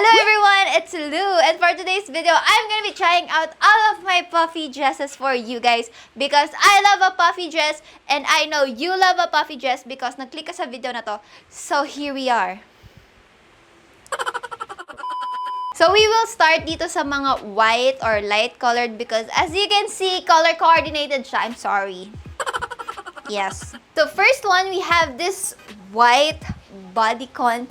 Hello everyone, it's Lou, and for today's video, I'm gonna be trying out all of my puffy dresses for you guys because I love a puffy dress and I know you love a puffy dress because nag-click ka sa video na to. So here we are. So we will start dito sa mga white or light colored because as you can see, color coordinated siya. I'm sorry. Yes. So first one, we have this white Bodycon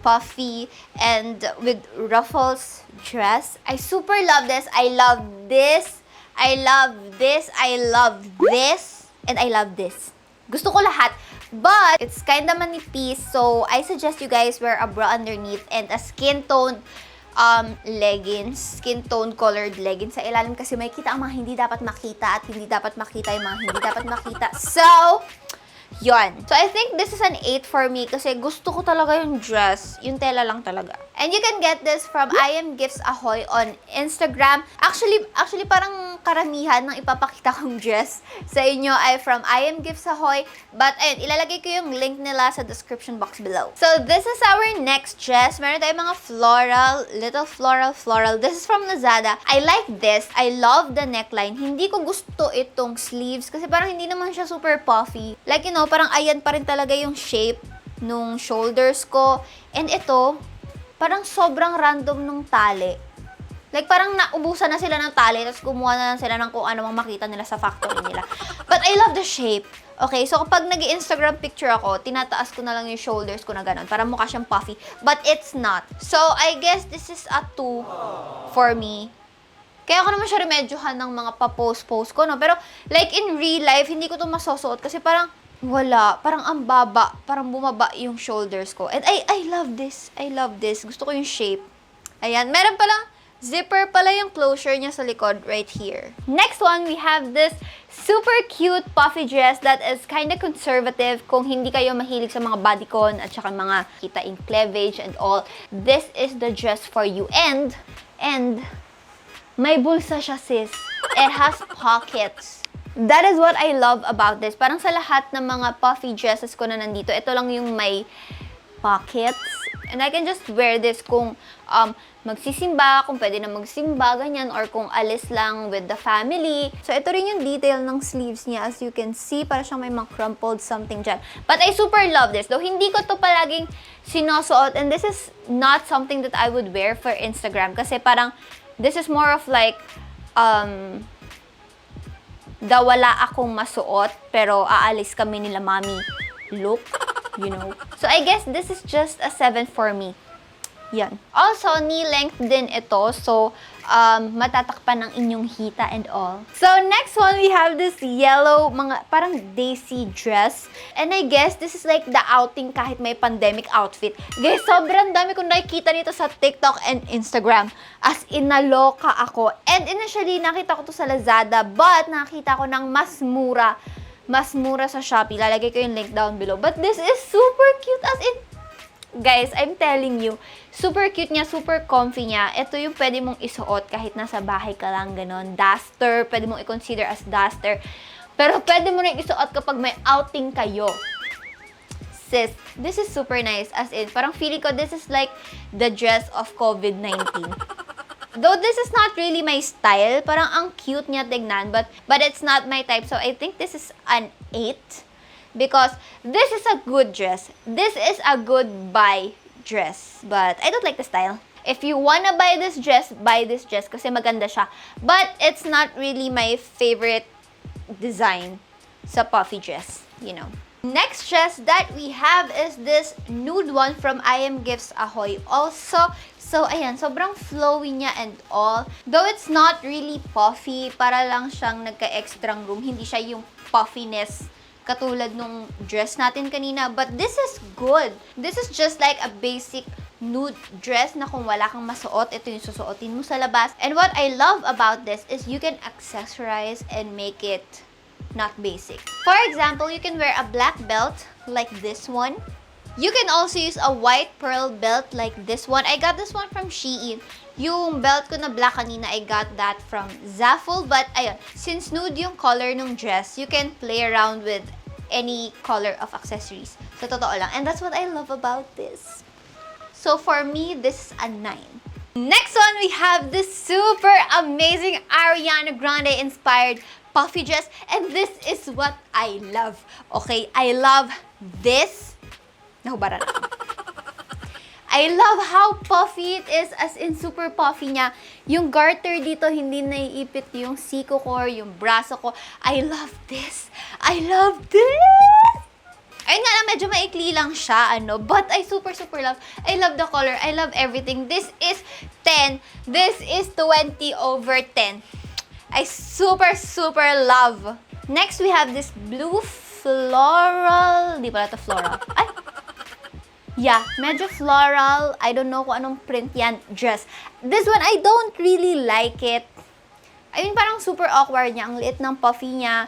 puffy and with ruffles dress. I super love this. I love this. I love this. I love this. And I love this. Gusto ko lahat. But it's kinda manipis, so I suggest you guys wear a bra underneath and a skin toned leggings, skin tone colored leggings sa ilalim kasi may kita ang mga hindi dapat makita at hindi dapat makita yung mga hindi dapat makita. So, yon. So, I think this is an 8 for me kasi gusto ko talaga yung dress. Yung tela lang talaga. And you can get this from I Am Gifts Ahoy on Instagram. Actually, parang karamihan ng ipapakita kong dress sa inyo ay from I Am Gifts Ahoy. But, ayun, ilalagay ko yung link nila sa description box below. So, this is our next dress. Meron tayong mga floral, little floral. This is from Lazada. I like this. I love the neckline. Hindi ko gusto itong sleeves kasi parang hindi naman siya super puffy. Like, you know, parang ayan pa rin talaga yung shape nung shoulders ko. And ito, parang sobrang random nung tali. Like, parang naubusan na sila ng tali, tapos kumuha na lang sila ng kung ano mang makita nila sa factory nila. But I love the shape. Okay, so kapag nag-Instagram picture ako, tinataas ko na lang yung shoulders ko na ganun, para mukha siyang puffy. But it's not. So, I guess this is a 2 for me. Kaya ako naman siya remedyohan ng mga pa-post ko, no? Pero, like, in real life, hindi ko to masusuot kasi parang, wala. Parang ang baba. Parang bumaba yung shoulders ko. And I love this. I love this. Gusto ko yung shape. Ayan. Meron palang zipper pala yung closure niya sa likod right here. Next one, we have this super cute puffy dress that is kind of conservative kung hindi kayo mahilig sa mga bodycon at saka mga kita in cleavage and all. This is the dress for you. And may bulsa siya, sis. It has pockets. That is what I love about this. Parang sa lahat ng mga puffy dresses ko na nandito, ito lang yung may pockets. And I can just wear this kung magsisimba, kung pwede na magsimba, ganyan, or kung alis lang with the family. So, ito rin yung detail ng sleeves niya. As you can see, parang siyang may mga crumpled something dyan. But I super love this. Though, hindi ko to palaging sinusuot. And this is not something that I would wear for Instagram. Kasi parang, this is more of like, wala akong masuot, pero aalis kami nila mami look, you know. So, I guess this is just a 7 for me. Yan. Also, knee length din ito. So, matatakpan ng inyong hita and all. So, next one, we have this yellow, mga parang daisy dress. And I guess this is like the outing kahit may pandemic outfit. Guys, sobrang dami kong nakikita nito sa TikTok and Instagram. As in, naloka ako. And initially, nakita ko to sa Lazada, but nakita ko ng mas mura sa Shopee. Lalagay ko yung link down below. But this is super cute as in, guys, I'm telling you, super cute niya, super comfy niya. Ito yung pwede mong isuot kahit nasa bahay ka lang, ganon. Duster, pwede mong i-consider as duster. Pero pwede mo rin isuot kapag may outing kayo. Sis, this is super nice. As in, parang feeling ko, this is like the dress of COVID-19. Though this is not really my style, parang ang cute niya tignan, but it's not my type. So I think this is an 8. Because this is a good dress. This is a good buy dress. But I don't like the style. If you wanna buy this dress kasi maganda siya. But it's not really my favorite design sa puffy dress, you know. Next dress that we have is this nude one from I Am Gifts Ahoy also. So, ayan, sobrang flowy niya and all. Though it's not really puffy, para lang siyang nagka-extrang room. Hindi siya yung puffiness katulad nung dress natin kanina. But this is good. This is just like a basic nude dress na kung wala kang masuot, ito yung susuotin mo sa labas. And what I love about this is you can accessorize and make it not basic. For example, you can wear a black belt like this one. You can also use a white pearl belt like this one. I got this one from Shein. Yung belt ko na black kanina, I got that from Zaful. But, ayun, since nude yung color ng dress, you can play around with any color of accessories. So, totoo lang. And that's what I love about this. So for me, this is a 9. Next one, we have this super amazing Ariana Grande inspired puffy dress. And this is what I love. Okay, I love this. Nahubara na ako. I love how puffy it is, as in super puffy niya. Yung garter dito, hindi naiipit yung siko ko or yung braso ko. I love this. I love this! Ayun nga lang, medyo maikli lang siya, but I super love. I love the color. I love everything. This is 10. This is 20/10. I super love. Next, we have this blue floral. Di pala ito floral. Ay! Yeah, medyo floral. I don't know kung anong print yan. Dress. This one, I don't really like it. I mean, parang super awkward niya. Ang liit ng puffy niya.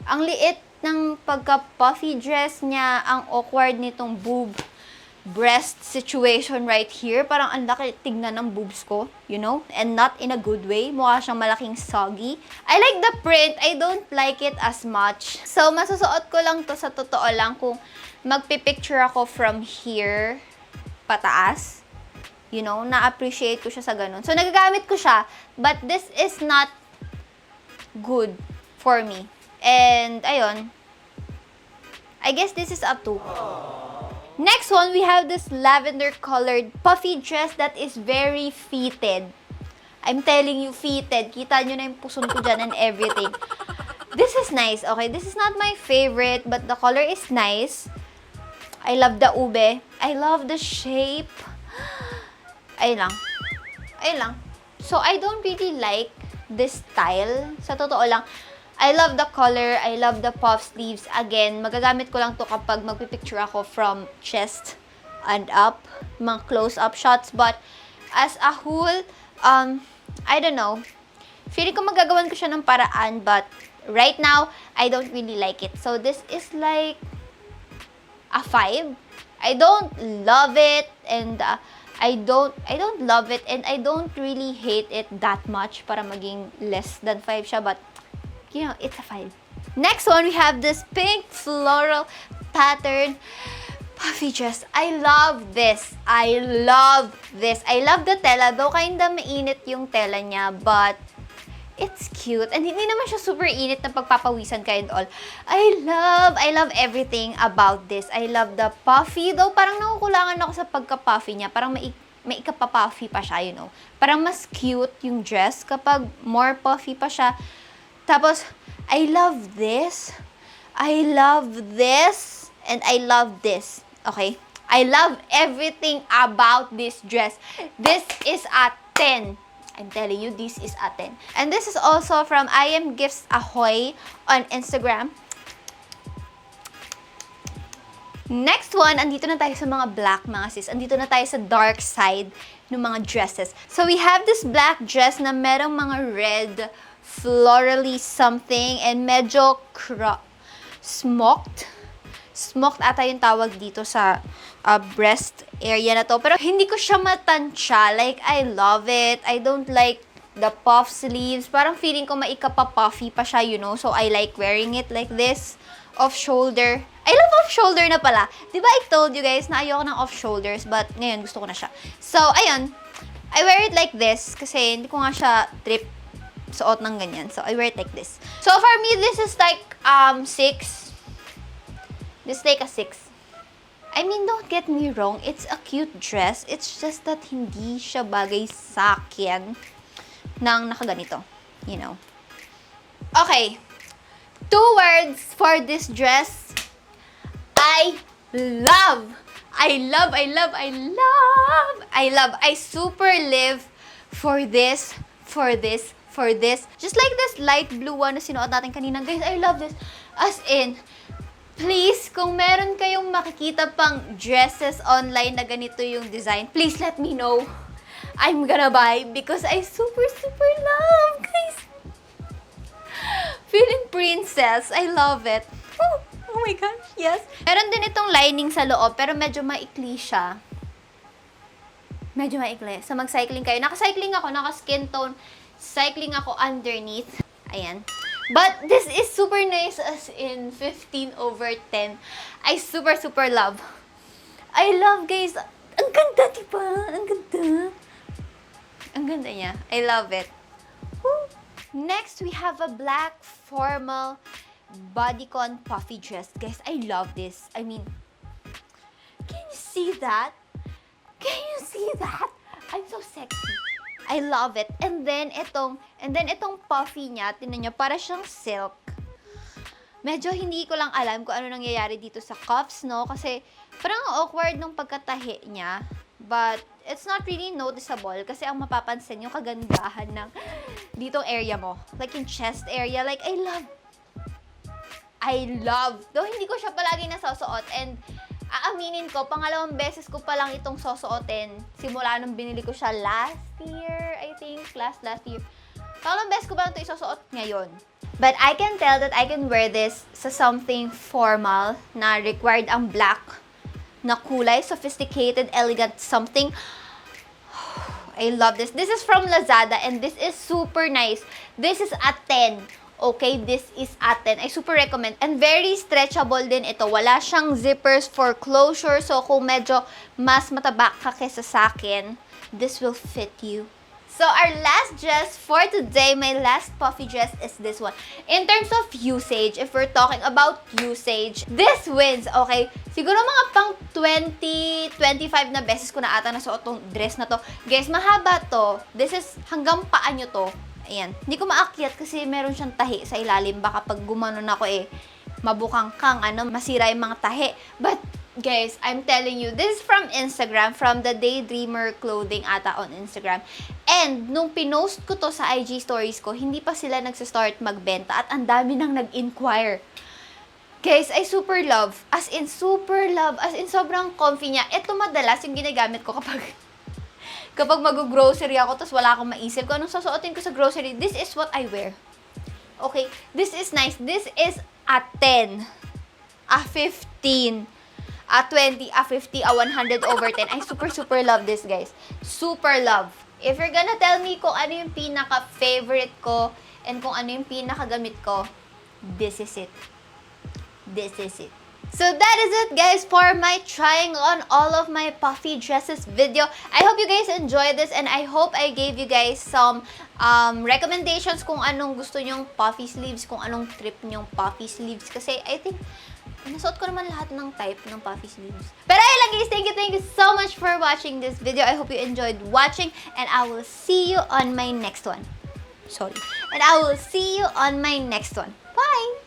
Ang liit ng pagka-puffy dress niya. Ang awkward nitong boob breast situation right here. Parang ang laki tignan ng boobs ko, and not in a good way. Mukha siyang malaking soggy. I like the print. I don't like it as much. So, masusuot ko lang to sa totoo lang kung magpipicture ako from here pataas. Na-appreciate ko siya sa ganun. So, nagagamit ko siya, but this is not good for me. And, ayun. I guess this is a 2. Next one, we have this lavender colored puffy dress that is very fitted. I'm telling you, fitted. Kita nyo na yung puson ko dyan and everything. This is nice, okay? This is not my favorite, but the color is nice. I love the ube. I love the shape. Ayun lang. Ayun lang. So, I don't really like this style. Sa totoo lang. I love the color. I love the puff sleeves. Again, magagamit ko lang to kapag magpipicture ako from chest and up. Mga close-up shots. But, as a whole, I don't know. Feeling ko magagawan ko siya ng paraan. But, right now, I don't really like it. So, this is like a 5. I don't love it. And, I don't love it. And I don't really hate it that much para maging less than 5 siya. But, it's a 5. Next one, we have this pink floral pattern puffy dress. I love this. I love this. I love the tela. Though kinda mainit yung tela niya, but it's cute. And hindi naman siya super init na pagpapawisan ka and all. I love everything about this. I love the puffy. Though parang nakukulangan ako sa pagka-puffy niya. Parang may ikapa-puffy pa siya, Parang mas cute yung dress kapag more puffy pa siya. Tapos, I love this. I love this. And I love this. Okay? I love everything about this dress. This is a 10. I'm telling you, this is a 10. And this is also from I Am Gifts Ahoy on Instagram. Next one, andito na tayo sa mga black, mga sis. Andito na tayo sa dark side ng mga dresses. So, we have this black dress na merong mga red florally something and medyo smoked. Smoked ata yung tawag dito sa breast area na to. Pero hindi ko siya matansya. Like, I love it. I don't like the puff sleeves. Parang feeling ko maikapa-puffy pa siya, So, I like wearing it like this. Off-shoulder. I love off-shoulder na pala. Diba I told you guys na ayoko ng off-shoulders, but ngayon gusto ko na siya. So, ayun. I wear it like this kasi hindi ko nga siya trip suot ng ganyan. So, I wear it like this. So, for me, this is like 6. This is like a 6. I mean, don't get me wrong. It's a cute dress. It's just that hindi siya bagay sa akin nang nakaganito. Okay. 2 words for this dress. I love. I love. I love. I love. I love. I super live for this. For this. For this. Just like this light blue one na sinuot natin kanina. Guys, I love this. As in, please, kung meron kayong makikita pang dresses online na ganito yung design, please let me know. I'm gonna buy because I super love, guys. Feeling princess. I love it. Oh my gosh, yes. Meron din itong lining sa loob, pero medyo maikli siya. Medyo maikli. So, mag-cycling kayo. Naka-cycling ako, naka-skin tone. Cycling ako underneath. Ayan. But this is super nice as in 15/10. I super love. I love, guys. Ang ganda, diba? Ang ganda. Ang ganda niya. I love it. Woo! Next, we have a black formal Bodycon puffy dress. Guys, I love this. I mean, can you see that? Can you see that? I'm so sexy. I love it. And then itong puffy niya, tingnan niyo, para siyang silk. Medyo hindi ko lang alam kung ano nangyayari dito sa cuffs, no? Kasi parang awkward nung pagkatahi niya. But it's not really noticeable kasi ang mapapansin yung kagandahan ng ditong area mo. Like yung chest area. Like, I love. Though hindi ko siya palagi nasusuot. And aaminin ko, pangalawang beses ko pa lang itong susuotin. Simula nung binili ko siya last year, I think. Last year. Pangalawang beses ko pa lang ito isusuot ngayon. But I can tell that I can wear this sa something formal na required ang black na kulay, sophisticated, elegant, something. I love this. This is from Lazada and this is super nice. This is a 10. Okay, this is a 10. I super recommend. And very stretchable din ito. Wala siyang zippers for closure. So, kung medyo mas mataba ka kesa sa akin, this will fit you. So, our last dress for today, my last puffy dress is this one. In terms of usage, if we're talking about usage, this wins, okay? Siguro mga pang 20, 25 na beses ko na ata nasuot tong dress na to. Guys, mahaba to. This is hanggang paa nyo to. Ayan. Hindi ko maakyat kasi meron siyang tahi sa ilalim. Baka pag gumanon ako mabukang masira yung mga tahi. But, guys, I'm telling you, this is from Instagram, from the Daydreamer Clothing ata on Instagram. And, nung pinost ko to sa IG stories ko, hindi pa sila nagsistart magbenta at ang dami nang nag-inquire. Guys, I super love. As in, super love. As in, sobrang comfy niya. Ito madalas yung ginagamit ko kapag mag-grocery ako tapos wala akong maisip kung anong susuotin ko sa grocery. This is what I wear. Okay? This is nice. This is a 10, a 15, a 20, a 50, a 100 over 10. I super love this, guys. Super love. If you're gonna tell me kung ano yung pinaka-favorite ko and kung ano yung pinaka-gamit ko, this is it. This is it. So that is it, guys, for my trying on all of my puffy dresses video. I hope you guys enjoyed this and I hope I gave you guys some recommendations kung anong gusto nyong puffy sleeves, kung anong trip nyong puffy sleeves. Kasi I think, nasuot ko naman lahat ng type ng puffy sleeves. Pero ayun lang, guys, thank you so much for watching this video. I hope you enjoyed watching and I will see you on my next one. And I will see you on my next one. Bye!